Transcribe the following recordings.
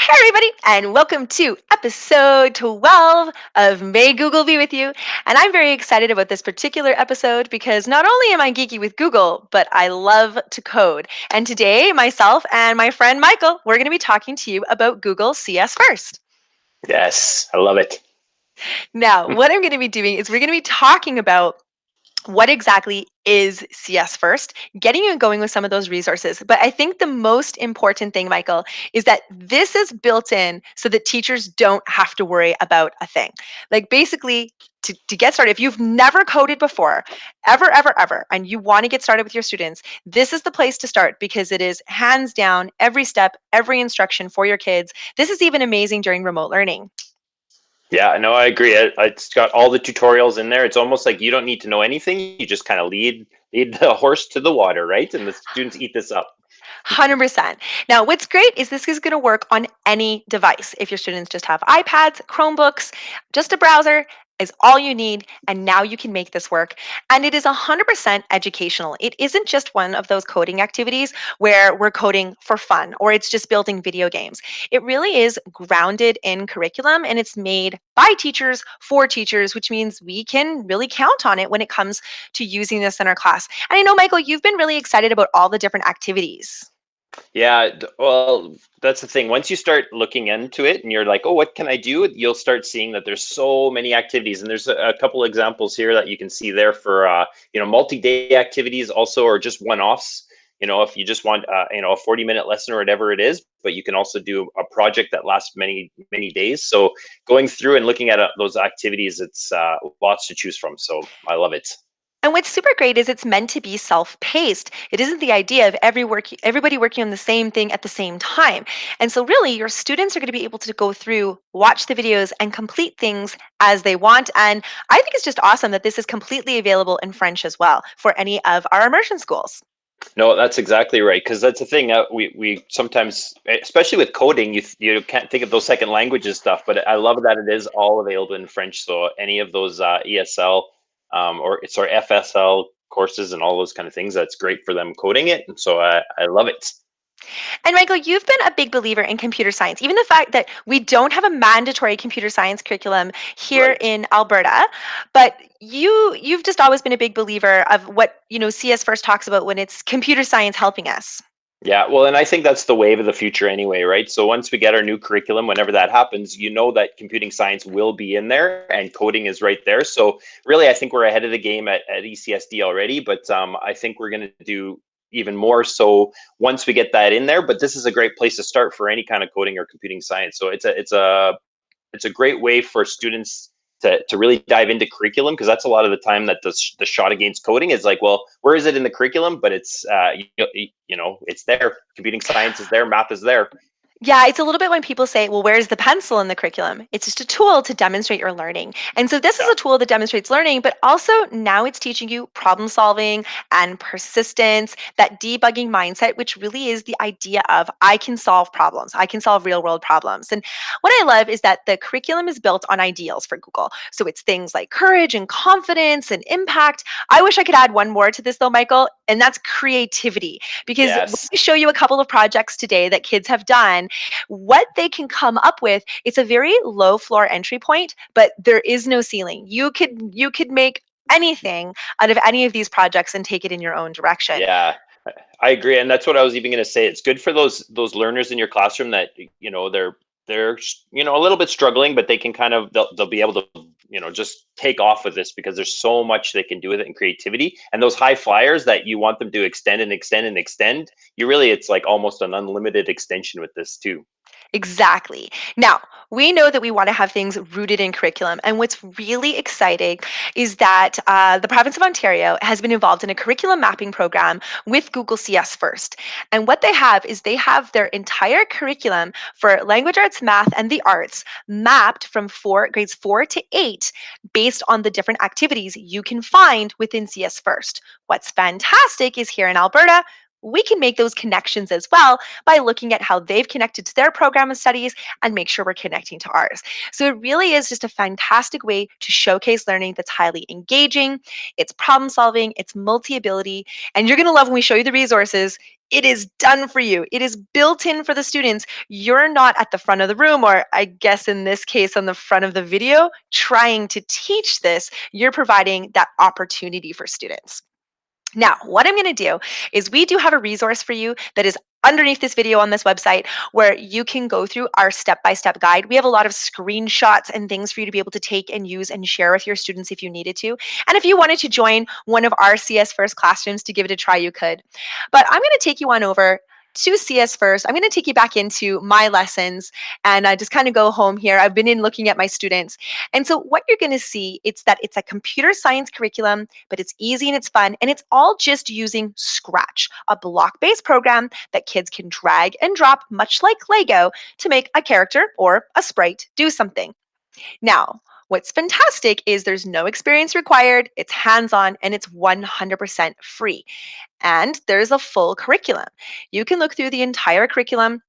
Hey, everybody, and welcome to episode 12 of May Google Be With You. And I'm very excited about this particular episode because not only am I geeky with Google, but I love to code. And today, myself and my friend Michael, we're going to be talking to you about Google CS First. Yes, I love it. Now, what I'm going to be doing is we're going to be talking about what exactly is CS First, getting you going with some of those resources. But I think the most important thing, Michael, is that this is built in so that teachers don't have to worry about a thing. Like basically, to get started, if you've never coded before, ever, and you want to get started with your students, this is the place to start because it is hands down every step, every instruction for your kids. This is even amazing during remote learning. Yeah, no, I agree. It's got all the tutorials in there. It's almost like you don't need to know anything. You just kind of lead the horse to the water, right? And the students eat this up. 100%. Now, what's great is this is going to work on any device. If your students just have iPads, Chromebooks, just a browser is all you need, and now you can make this work. And it is 100% educational. It isn't just one of those coding activities where we're coding for fun or it's just building video games. It really is grounded in curriculum and it's made by teachers for teachers, which means we can really count on it when it comes to using this in our class. And I know, Michael, you've been really excited about all the different activities. Yeah, well, that's the thing. Once you start looking into it and you're like, oh, what can I do? You'll start seeing that there's so many activities. And there's a couple examples here that you can see there for, multi-day activities also, or just one-offs. If you just want, a 40-minute lesson or whatever it is, but you can also do a project that lasts many, many days. So going through and looking at those activities, it's lots to choose from. So I love it. And what's super great is it's meant to be self-paced. It isn't the idea of everybody working on the same thing at the same time. And so really your students are going to be able to go through, watch the videos and complete things as they want. And I think it's just awesome that this is completely available in French as well for any of our immersion schools. No, that's exactly right. Because that's the thing. We sometimes, especially with coding, you can't think of those second languages stuff. But I love that it is all available in French. So any of those ESL or sorry FSL courses and all those kind of things, that's great for them coding it. And so I love it. And Michael, you've been a big believer in computer science. Even the fact that we don't have a mandatory computer science curriculum here Right. in Alberta, but you've just always been a big believer of what, CS First talks about when it's computer science helping us. Yeah, well, and I think that's the wave of the future anyway, right? So once we get our new curriculum, whenever that happens, you know that computing science will be in there and coding is right there. So really, I think we're ahead of the game at ECSD already, but I think we're going to do even more so once we get that in there. But this is a great place to start for any kind of coding or computing science. So it's a great way for students to really dive into curriculum, because that's a lot of the time that the shot against coding is like, well, where is it in the curriculum? But it's it's there. Computing science is there, math is there. Yeah, it's a little bit when people say, well, where's the pencil in the curriculum? It's just a tool to demonstrate your learning. And so this is Yeah. a tool that demonstrates learning, but also now it's teaching you problem solving and persistence, that debugging mindset, which really is the idea of I can solve problems, I can solve real world problems. And what I love is that the curriculum is built on ideals for Google. So it's things like courage and confidence and impact. I wish I could add one more to this though, Michael, and that's creativity. Because when Yes. I show you a couple of projects today that kids have done, what they can come up with, it's a very low floor entry point, but there is no ceiling. You could make anything out of any of these projects and take it in your own direction. Yeah. I agree, and that's what I was even going to say. It's good for those learners in your classroom that they're a little bit struggling, but they can they'll be able to just take off with this, because there's so much they can do with it in creativity. And those high flyers that you want them to extend and extend and extend, it's like almost an unlimited extension with this too. Exactly. Now, we know that we want to have things rooted in curriculum. And what's really exciting is that the province of Ontario has been involved in a curriculum mapping program with Google CS First. And what they have is they have their entire curriculum for language arts, math, and the arts mapped from grades 4 to 8 based on the different activities you can find within CS First. What's fantastic is here in Alberta, we can make those connections as well by looking at how they've connected to their program of studies and make sure we're connecting to ours. So it really is just a fantastic way to showcase learning that's highly engaging, it's problem solving, it's multi ability, and you're going to love when we show you the resources. It is done for you. It is built in for the students. You're not at the front of the room, or I guess in this case, on the front of the video, trying to teach this. You're providing that opportunity for students. Now, what I'm going to do is we do have a resource for you that is underneath this video on this website where you can go through our step-by-step guide. We have a lot of screenshots and things for you to be able to take and use and share with your students if you needed to. And if you wanted to join one of our CS First classrooms to give it a try, you could. But I'm going to take you on over to CS First. I'm going to take you back into my lessons and just kind of go home here. I've been in looking at my students. And so what you're going to see, it's that it's a computer science curriculum, but it's easy and it's fun, and it's all just using Scratch, a block-based program that kids can drag and drop, much like Lego, to make a character or a sprite do something. Now, what's fantastic is there's no experience required, it's hands-on, and it's 100% free. And there's a full curriculum. You can look through the entire curriculum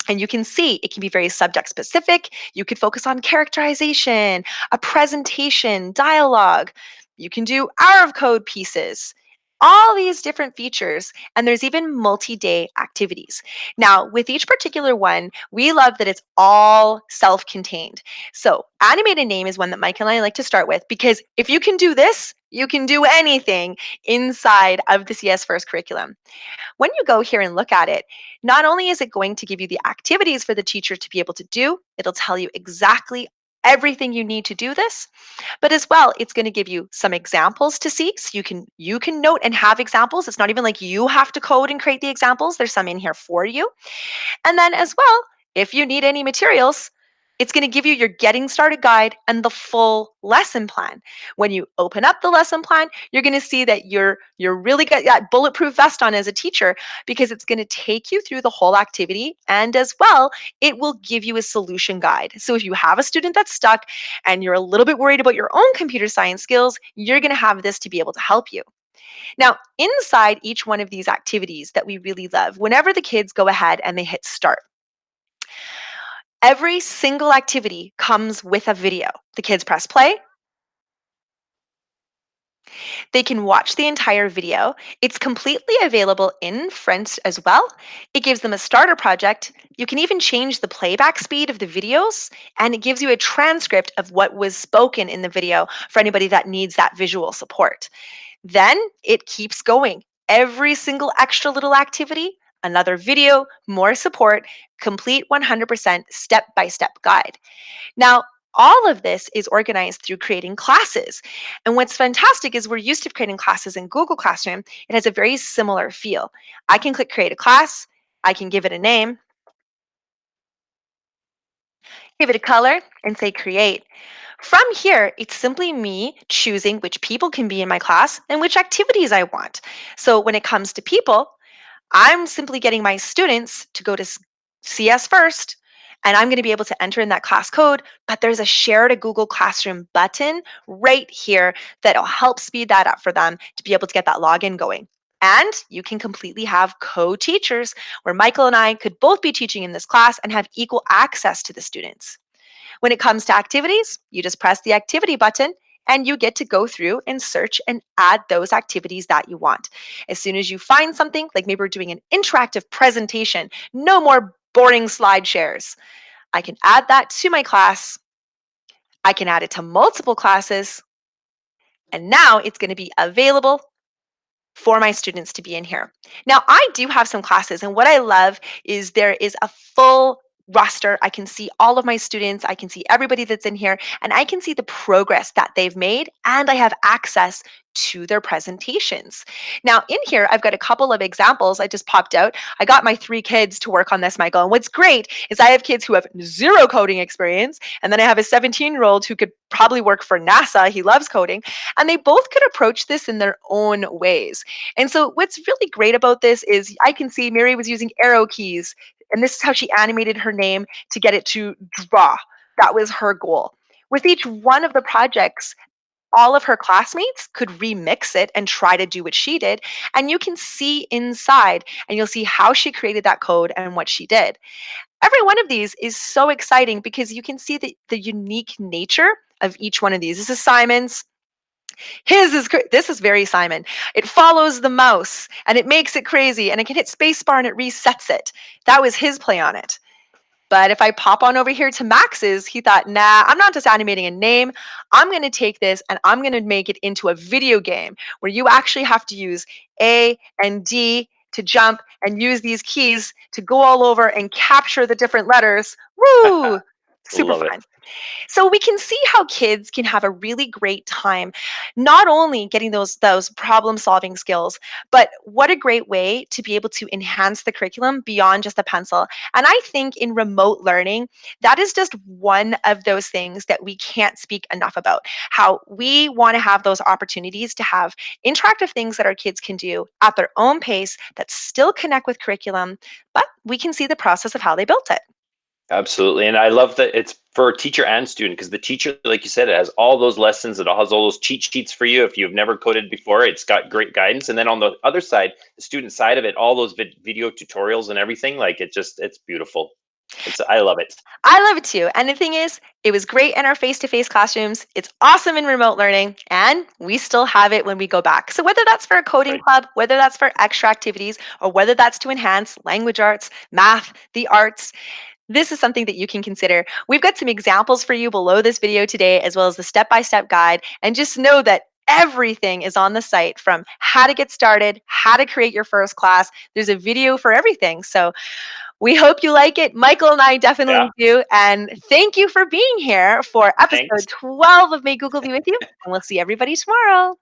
and you can see it can be very subject specific. You could focus on characterization, a presentation, dialogue. You can do hour of code pieces, all these different features. And there's even multi day activities. Now, with each particular one, we love that it's all self contained. So, animated name is one that Mike and I like to start with because if you can do this, you can do anything inside of the CS First curriculum. When you go here and look at it, not only is it going to give you the activities for the teacher to be able to do, it'll tell you exactly everything you need to do this, but as well it's going to give you some examples to see so you can note and have examples. It's not even like you have to code and create the examples. There's some in here for you. And then as well, if you need any materials, it's going to give you your getting started guide and the full lesson plan. When you open up the lesson plan, you're going to see that you're really got that bulletproof vest on as a teacher because it's going to take you through the whole activity, and as well, it will give you a solution guide. So if you have a student that's stuck and you're a little bit worried about your own computer science skills, you're going to have this to be able to help you. Now, inside each one of these activities that we really love, whenever the kids go ahead and they hit start, every single activity comes with a video. The kids press play, they can watch the entire video. It's completely available in French as well. It gives them a starter project. You can even change the playback speed of the videos, and it gives you a transcript of what was spoken in the video for anybody that needs that visual support. Then it keeps going. Every single extra little activity, another video, more support, complete 100% step by step guide. Now, all of this is organized through creating classes. And what's fantastic is we're used to creating classes in Google Classroom. It has a very similar feel. I can click create a class, I can give it a name, give it a color, and say create. From here, it's simply me choosing which people can be in my class and which activities I want. So when it comes to people, I'm simply getting my students to go to CS First, and I'm going to be able to enter in that class code. But there's a share to Google Classroom button right here that'll help speed that up for them to be able to get that login going. And you can completely have co teachers where Michael and I could both be teaching in this class and have equal access to the students. When it comes to activities, you just press the activity button and you get to go through and search and add those activities that you want. As soon as you find something, like maybe we're doing an interactive presentation, no more boring slide shares. I can add that to my class. I can add it to multiple classes. And now it's going to be available for my students to be in here. Now, I do have some classes, and what I love is there is a full roster. I can see all of my students, I can see everybody that's in here, and I can see the progress that they've made, and I have access to their presentations. Now, in here, I've got a couple of examples I just popped out. I got my 3 kids to work on this, Michael, and what's great is I have kids who have zero coding experience, and then I have a 17-year-old who could probably work for NASA. He loves coding, and they both could approach this in their own ways. And so what's really great about this is I can see Mary was using arrow keys, and this is how she animated her name to get it to draw. That was her goal. With each one of the projects, all of her classmates could remix it and try to do what she did. And you can see inside and you'll see how she created that code and what she did. Every one of these is so exciting because you can see the unique nature of each one of these. This is Simon's. This is very Simon. It follows the mouse and it makes it crazy and it can hit spacebar and it resets it. That was his play on it. But if I pop on over here to Max's, he thought, nah, I'm not just animating a name. I'm going to take this and I'm going to make it into a video game where you actually have to use A and D to jump and use these keys to go all over and capture the different letters. Woo! Super Love it. fun. So we can see how kids can have a really great time, not only getting those problem solving skills, but what a great way to be able to enhance the curriculum beyond just a pencil. And I think in remote learning, that is just one of those things that we can't speak enough about. How we want to have those opportunities to have interactive things that our kids can do at their own pace that still connect with curriculum, but we can see the process of how they built it. Absolutely. And I love that it's for teacher and student, because the teacher, like you said, it has all those lessons, it has all those cheat sheets for you. If you've never coded before, it's got great guidance. And then on the other side, the student side of it, all those video tutorials and everything, like it's beautiful. I love it. I love it too. And the thing is, it was great in our face to face classrooms. It's awesome in remote learning, and we still have it when we go back. So, whether that's for a coding Right. club, whether that's for extra activities, or whether that's to enhance language arts, math, the arts, this is something that you can consider. We've got some examples for you below this video today, as well as the step by step guide. And just know that everything is on the site, from how to get started, how to create your first class. There's a video for everything. So, we hope you like it. Michael and I Yeah. definitely do. And thank you for being here for episode Thanks. 12 of May Google Be With You. And we'll see everybody tomorrow.